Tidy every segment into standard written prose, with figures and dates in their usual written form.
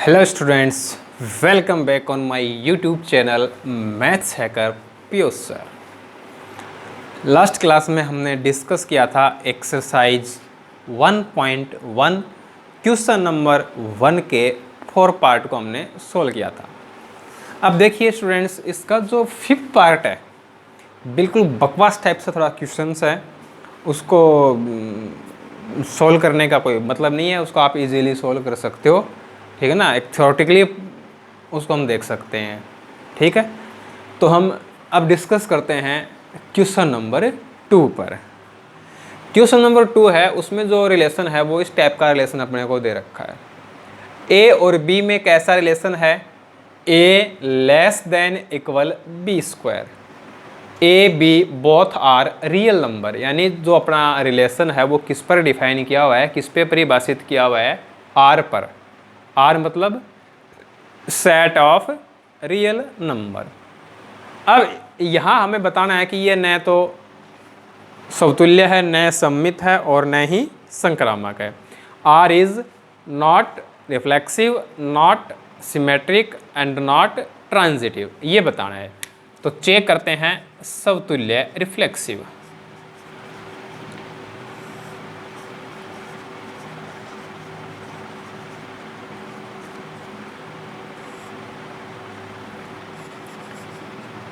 Hello students, welcome back on my YouTube channel maths hacker Piyush sir. Last class में हमने discuss किया था exercise 1.1 question number 1 के 4 part को हमने सोल्व किया था। अब देखिए स्टूडेंट्स, इसका जो 5th पार्ट है बिल्कुल बकवास टाइप से थोड़ा क्वेश्चंस है, उसको सोल्व करने का कोई मतलब नहीं है, उसको आप इजीली सोल्व कर सकते हो, ठीक है ना। एक थ्योरेटिकली उसको हम देख सकते हैं, ठीक है। तो हम अब डिस्कस करते हैं क्वेश्चन नंबर 2 पर। क्वेश्चन नंबर 2 है, उसमें जो रिलेशन है वो इस टाइप का रिलेशन अपने को दे रखा है। ए और बी में कैसा रिलेशन है? A less than equal B square. A B both are real number, यानी जो अपना रिलेशन है वो किस पर डिफाइन किया हुआ है, किस पे परिभाषित किया हुआ है? आर पर। आर मतलब सेट ऑफ रियल नंबर। अब यहाँ हमें बताना है कि ये न तो समतुल्य है, न सममित है और न ही संक्रामक है। R is not reflexive, not symmetric and not transitive, ये बताना है। तो चेक करते हैं समतुल्य रिफ्लेक्सिव।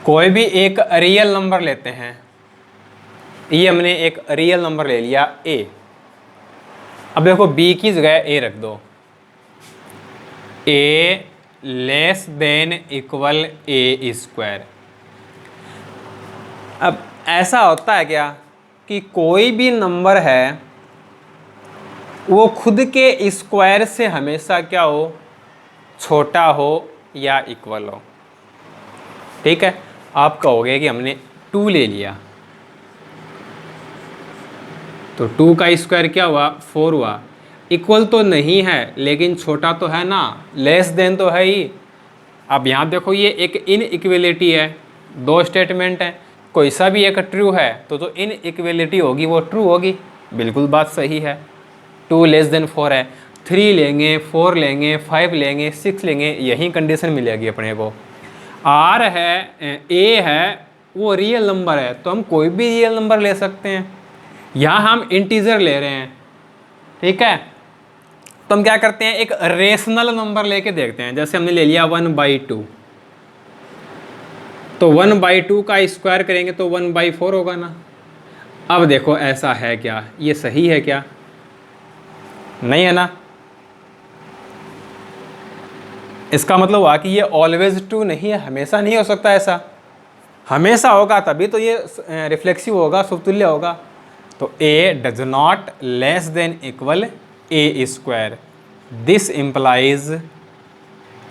कोई भी एक रियल नंबर लेते हैं, ये हमने एक रियल नंबर ले लिया a। अब देखो b की जगह a रख दो। a less than equal a square. अब ऐसा होता है क्या कि कोई भी नंबर है वो खुद के स्क्वायर से हमेशा क्या हो? छोटा हो या इक्वल हो, ठीक है। आप कहोगे कि हमने 2 ले लिया तो 2 का स्क्वायर क्या हुआ? 4 हुआ। इक्वल तो नहीं है लेकिन छोटा तो है ना, लेस देन तो है ही। अब यहाँ देखो, ये एक इनइक्वलिटी है, दो स्टेटमेंट है, कोई सा भी एक ट्रू है तो जो इनइक्वलिटी होगी वो ट्रू होगी। बिल्कुल बात सही है। 2 लेस देन 4 है, 3 लेंगे, 4 लेंगे, 5 लेंगे, 6 लेंगे, यही कंडीशन मिलेगी अपने को। आर है, ए है, वो रियल नंबर है तो हम कोई भी रियल नंबर ले सकते हैं। यहाँ हम इंटीजर ले रहे हैं, ठीक है। तो हम क्या करते हैं, एक रेशनल नंबर लेके देखते हैं। जैसे हमने ले लिया 1/2, तो 1/2 का स्क्वायर करेंगे तो 1/4 होगा ना। अब देखो ऐसा है क्या, ये सही है क्या? नहीं है ना। इसका मतलब हुआ कि ये ऑलवेज ट्रू नहीं है, हमेशा नहीं हो सकता ऐसा। हमेशा होगा तभी तो ये रिफ्लेक्सिव होगा, समतुल्य होगा। तो a does not less than equal a square. This implies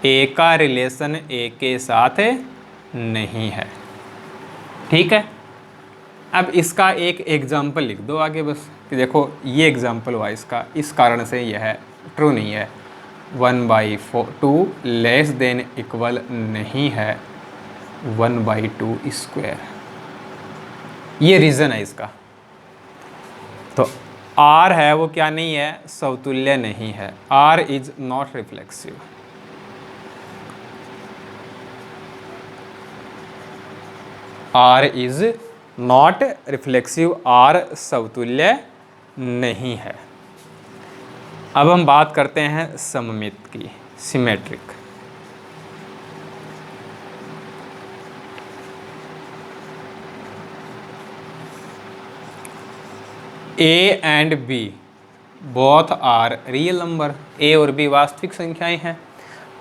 a का रिलेशन a के साथ नहीं है, ठीक है। अब इसका एक एग्जाम्पल लिख दो आगे बस, कि देखो ये एग्जाम्पल हुआ इसका, इस कारण से यह ट्रू नहीं है। 1/2 लेस देन इक्वल नहीं है 1/2 स्क्वायर, ये रीज़न है इसका। तो R है वो क्या नहीं है? समतुल्य नहीं है। R is not reflexive. R is not reflexive, R समतुल्य नहीं है। अब हम बात करते हैं सममित की, symmetric. A and B both are real number. A और B वास्तविक संख्याएं हैं।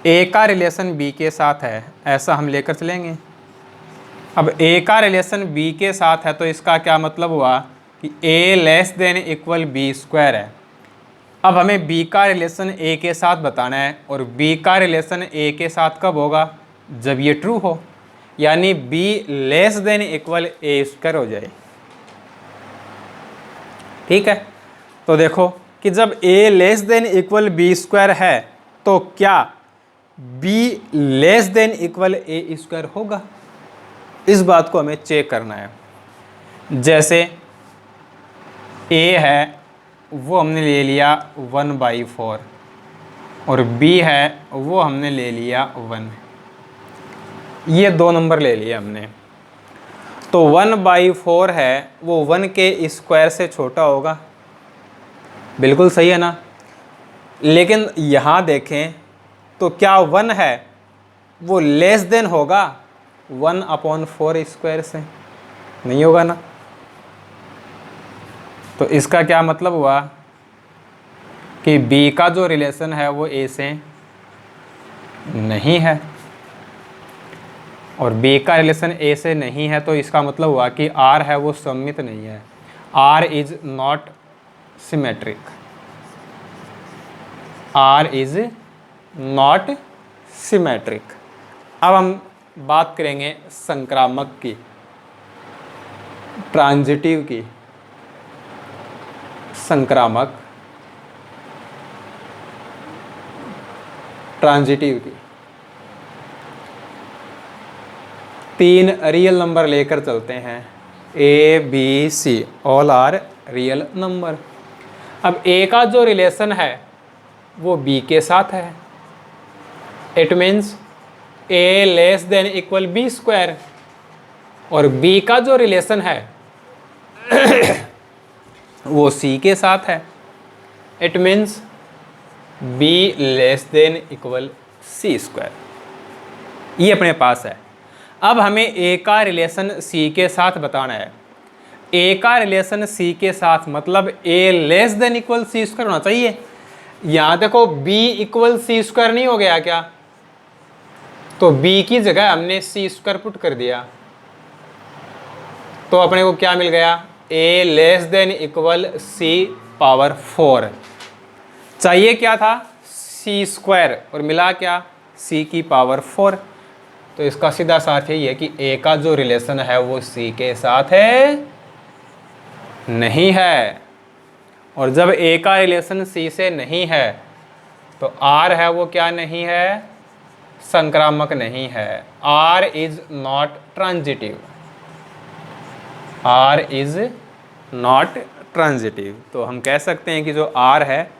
A का रिलेशन B के साथ है, ऐसा हम लेकर चलेंगे। अब A का रिलेशन B के साथ है तो इसका क्या मतलब हुआ कि A less than equal B square है। अब हमें B का रिलेशन A के साथ बताना है, और B का रिलेशन A के साथ कब होगा? जब ये ट्रू हो, यानी B less than equal A square हो जाए, ठीक है। तो देखो कि जब a less than equal B square है तो क्या b less than equal a square होगा? इस बात को हमें चेक करना है। जैसे a है वो हमने ले लिया 1/4, और b है वो हमने ले लिया 1, ये 2 नंबर ले लिए हमने। तो 1/4 है वो 1 के स्क्वायर से छोटा होगा, बिल्कुल सही है ना। लेकिन यहाँ देखें तो क्या 1 है वो लेस देन होगा 1/4 स्क्वायर से, नहीं होगा ना। तो इसका क्या मतलब हुआ कि b का जो रिलेशन है वो a से नहीं है, और b का रिलेशन a से नहीं है, तो इसका मतलब हुआ कि r है वो सममित नहीं है, r is not symmetric, r is not symmetric. अब हम बात करेंगे संक्रामक की, ट्रांजिटिव की। संक्रामक ट्रांजिटिव की 3 रियल नंबर लेकर चलते हैं, a b c all are real number. अब a का जो रिलेशन है वो b के साथ है, it means a less than equal b square, और b का जो रिलेशन है वो c के साथ है, it means b less than equal c square. ये अपने पास है। अब हमें a का रिलेशन c के साथ बताना है। a का रिलेशन c के साथ मतलब a less than equal c square होना चाहिए। यहाँ देखो b इक्वल c स्क्वायर नहीं हो गया क्या, तो b की जगह हमने c स्क्वायर पुट कर दिया, तो अपने को क्या मिल गया, a less than equal c power 4। चाहिए क्या था, c स्क्वायर, और मिला क्या, c की पावर 4। तो इसका सीधा सा अर्थ यही है कि a का जो रिलेशन है वो c के साथ है नहीं है, और जब a का रिलेशन c से नहीं है तो r है वो क्या नहीं है, संक्रामक नहीं है, r is not transitive, r is not transitive. तो हम कह सकते हैं कि जो r है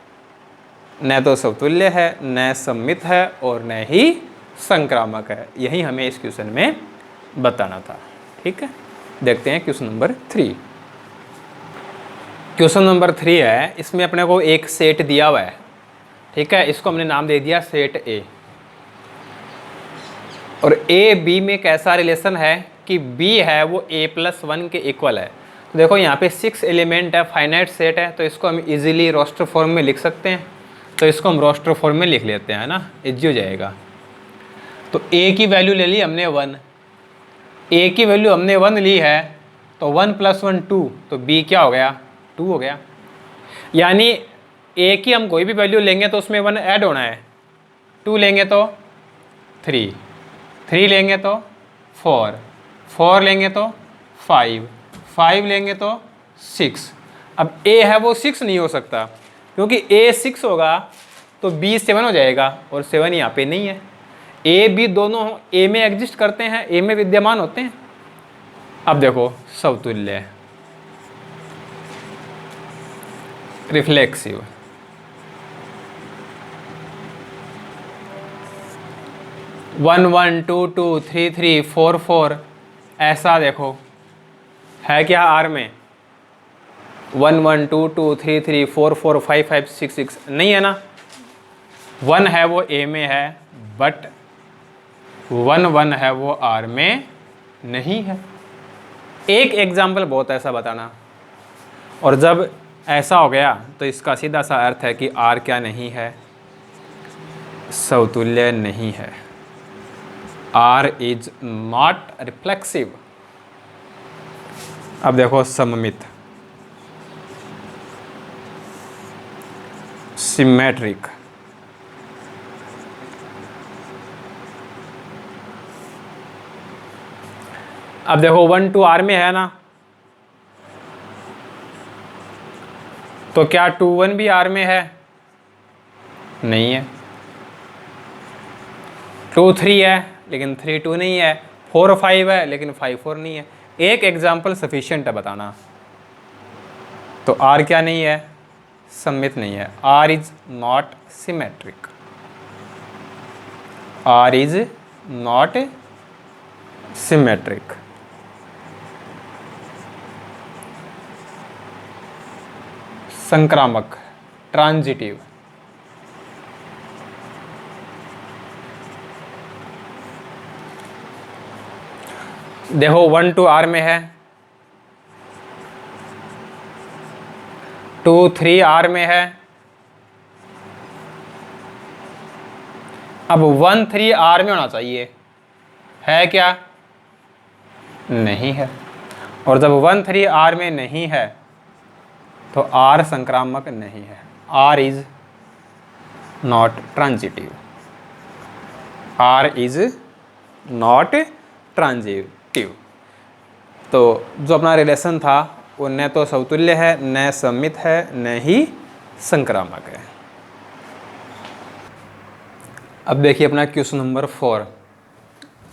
न तो समतुल्य है, न सममित है, और न ही संक्रामक है। यही हमें इस क्वेश्चन में बताना था। ठीक है, देखते हैं क्वेश्चन नंबर 3। क्वेश्चन नंबर 3 है, इसमें अपने को एक सेट दिया हुआ है। ठीक है, इसको हमने नाम दे दिया सेट A, और A B में कैसा रिलेशन है कि B है वो A+1 के इक्वल है। तो देखो यहाँ पे 6 एलिमेंट है, फाइनाइट सेट है, तो इसको हम इजीली रोस्टर फॉर्म में लिख सकते हैं। तो इसको हम रोस्टर फॉर्म में लिख लेते हैं ना, इजी हो जाएगा। तो A की वैल्यू ले ली हमने 1, A की वैल्यू हमने 1 ली है, तो 1 + 1 2, तो B क्या हो गया, 2 हो गया। यानी A की हम कोई भी वैल्यू लेंगे तो उसमें 1 ऐड होना है, 2 लेंगे तो 3, 3 लेंगे तो 4, 4 लेंगे तो 5, 5 लेंगे तो 6। अब A है वो 6 नहीं हो सकता, क्योंकि A 6 होगा तो B 7 हो जाएगा, और 7 यहाँ पे नहीं है। A B दोनों A में एग्जिस्ट करते हैं, A में विद्यमान होते हैं। अब देखो समतुल्य, reflexive, one one two two three three four four, ऐसा देखो है क्या आर में, 1 1 2 2 3 3 4 4 5 5 6 6 नहीं है ना। 1 है वो ए में है, बट 1 1 है वो आर में नहीं है। एक एग्जाम्पल बहुत ऐसा बताना, और जब ऐसा हो गया तो इसका सीधा सा अर्थ है कि आर क्या नहीं है, समतुल्य नहीं है, आर इज नॉट रिफ्लेक्सिव। अब देखो सममित, सिमेट्रिक, अब देखो 1 2 आर में है ना, तो क्या 2 1 भी आर में है, नहीं है। 2 3 है लेकिन 3 2 नहीं है, 4 5 है लेकिन 5 4 नहीं है। एक एग्जाम्पल सफिशिएंट है बताना। तो आर क्या नहीं है, सममित नहीं है, R is not symmetric. R is not symmetric. संक्रामक, ट्रांजिटिव। देखो 1 2 आर में है, 2 3 आर में है। अब 1 3 आर में होना चाहिए, है क्या? नहीं है। और जब 1 3 आर में नहीं है तो आर संक्रामक नहीं है। R is not transitive. R is not transitive. तो जो अपना रिलेशन था वो न तो समतुल्य है, न सममित है, न ही संक्रामक है। अब देखिए अपना क्वेश्चन नंबर 4।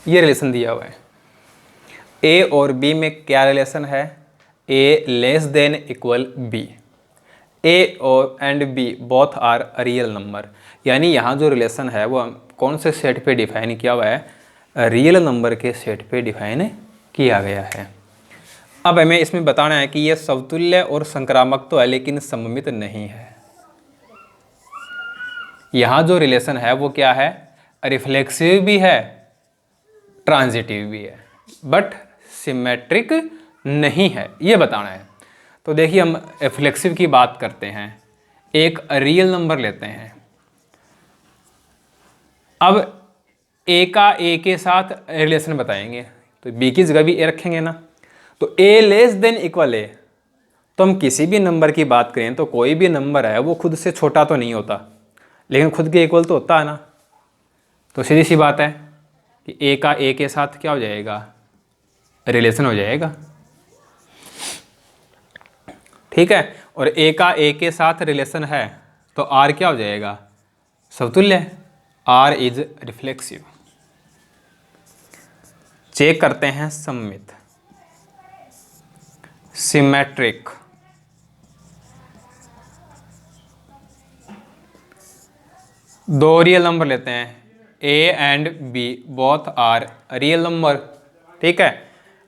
ये रिलेशन दिया हुआ है, ए और बी में क्या रिलेशन है? A less than equal B. A और and B both are real number. यानी यहाँ जो रिलेशन है वो कौन से सेट पे डिफाइन किया हुआ है? रियल नंबर के सेट पे डिफाइन किया गया है। अब हमें इसमें बताना है कि ये समतुल्य और संक्रामक तो है लेकिन सममित नहीं है। यहाँ जो रिलेशन है वो क्या है? रिफ्लेक्सिव भी है, ट्रांजिटिव भी है, बट सिमेट्रिक नहीं है, ये बताना है। तो देखिए हम रिफ्लेक्सिव की बात करते हैं। एक रियल नंबर लेते हैं। अब ए का ए के साथ रिलेशन बताएंगे, तो बी की जगह भी ए रखेंगे ना। तो ए लेस देन इक्वल ए, तो हम किसी भी नंबर की बात करें तो कोई भी नंबर है वो खुद से छोटा तो नहीं होता, लेकिन खुद के इक्वल तो होता है ना। तो सीधी सी बात है कि ए का ए के साथ क्या हो जाएगा? रिलेशन हो जाएगा, ठीक है। और ए का ए के साथ रिलेशन है तो आर क्या हो जाएगा? समतुल्य। Are is reflexive. चेक करते हैं सममित, सिमेट्रिक। दो रियल नंबर लेते हैं, A and B both are real number, ठीक है।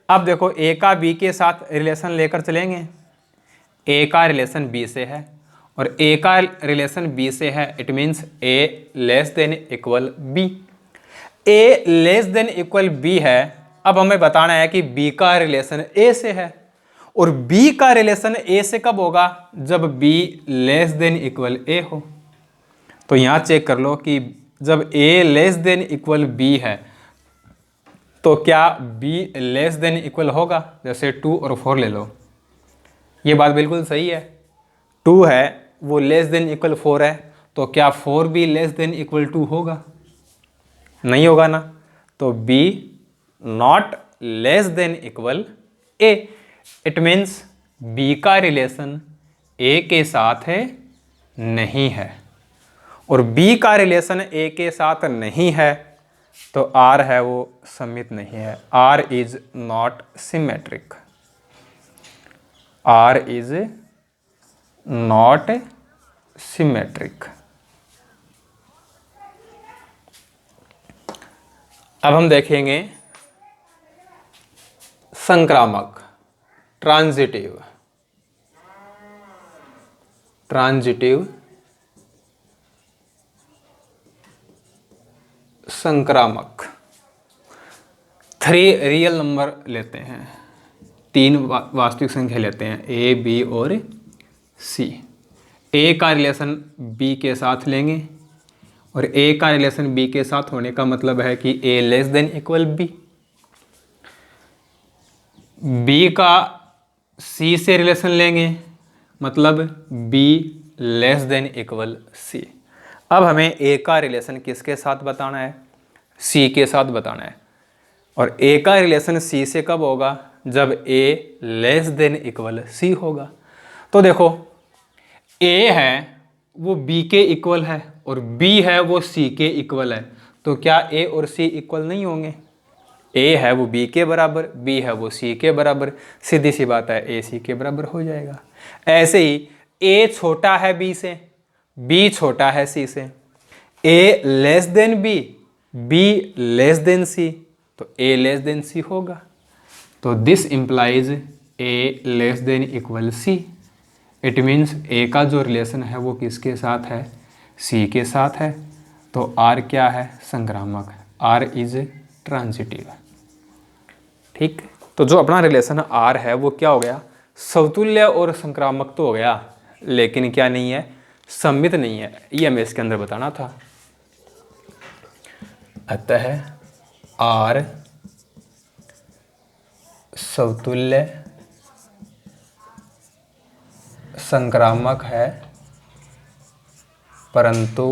अब देखो ए का बी के साथ रिलेशन लेकर चलेंगे। ए का रिलेशन बी से है और ए का रिलेशन बी से है, it means A less than equal B. A less than equal B है। अब हमें बताना है कि बी का रिलेशन ए से है, और बी का रिलेशन ए से कब होगा? जब बी लेस देन इक्वल ए हो। तो यहां चेक कर लो कि जब ए लेस देन इक्वल बी है तो क्या बी लेस देन इक्वल होगा? जैसे 2 और 4 ले लो, ये बात बिल्कुल सही है। 2 है वो लेस देन इक्वल 4 है, तो क्या 4 भी लेस देन इक्वल 2 होगा? नहीं होगा ना। तो B not less than equal A, it means B का रिलेशन ए के साथ है नहीं है, और बी का रिलेशन ए के साथ नहीं है तो आर है वो सममित नहीं है। R is not symmetric. R is not symmetric. अब हम देखेंगे संक्रामक, ट्रांजिटिव। ट्रांजिटिव संक्रामक। 3 रियल नंबर लेते हैं, 3 वास्तविक संख्या लेते हैं, ए बी और सी। ए का रिलेशन बी के साथ लेंगे, और ए का रिलेशन बी के साथ होने का मतलब है कि A less than equal B. B का सी से रिलेशन लेंगे, मतलब B less than equal C. अब हमें ए का रिलेशन किसके साथ बताना है? सी के साथ बताना है। और ए का रिलेशन सी से कब होगा? जब ए लेस देन इक्वल सी होगा। तो देखो ए है वो बी के इक्वल है और बी है वो सी के इक्वल है, तो क्या ए और सी इक्वल नहीं होंगे? ए है वो बी के बराबर, बी है वो सी के बराबर, सीधी सी बात है ए सी के बराबर हो जाएगा। ऐसे ही ए छोटा है बी से, बी छोटा है सी से। A less than B, B less than C, तो ए लेस देन सी होगा। तो this implies A less than equal C. It means A का जो रिलेशन है वो किसके साथ है, सी के साथ है। तो आर क्या है, संक्रामक है, आर इज ट्रांजिटिव। ठीक, तो जो अपना रिलेशन आर है वो क्या हो गया, समतुल्य और संक्रामक तो हो गया, लेकिन क्या नहीं है, सममित नहीं है, ये हमें इसके अंदर बताना था। अतः आर समतुल्य संक्रामक है परंतु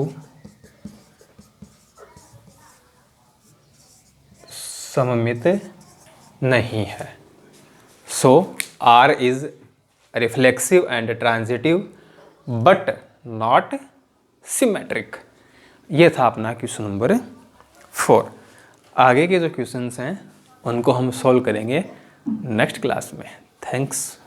सममित नहीं है। So R is reflexive and transitive but not symmetric. ये था अपना क्वेश्चन नंबर 4। आगे के जो क्वेश्चंस हैं उनको हम सॉल्व करेंगे नेक्स्ट क्लास में। थैंक्स।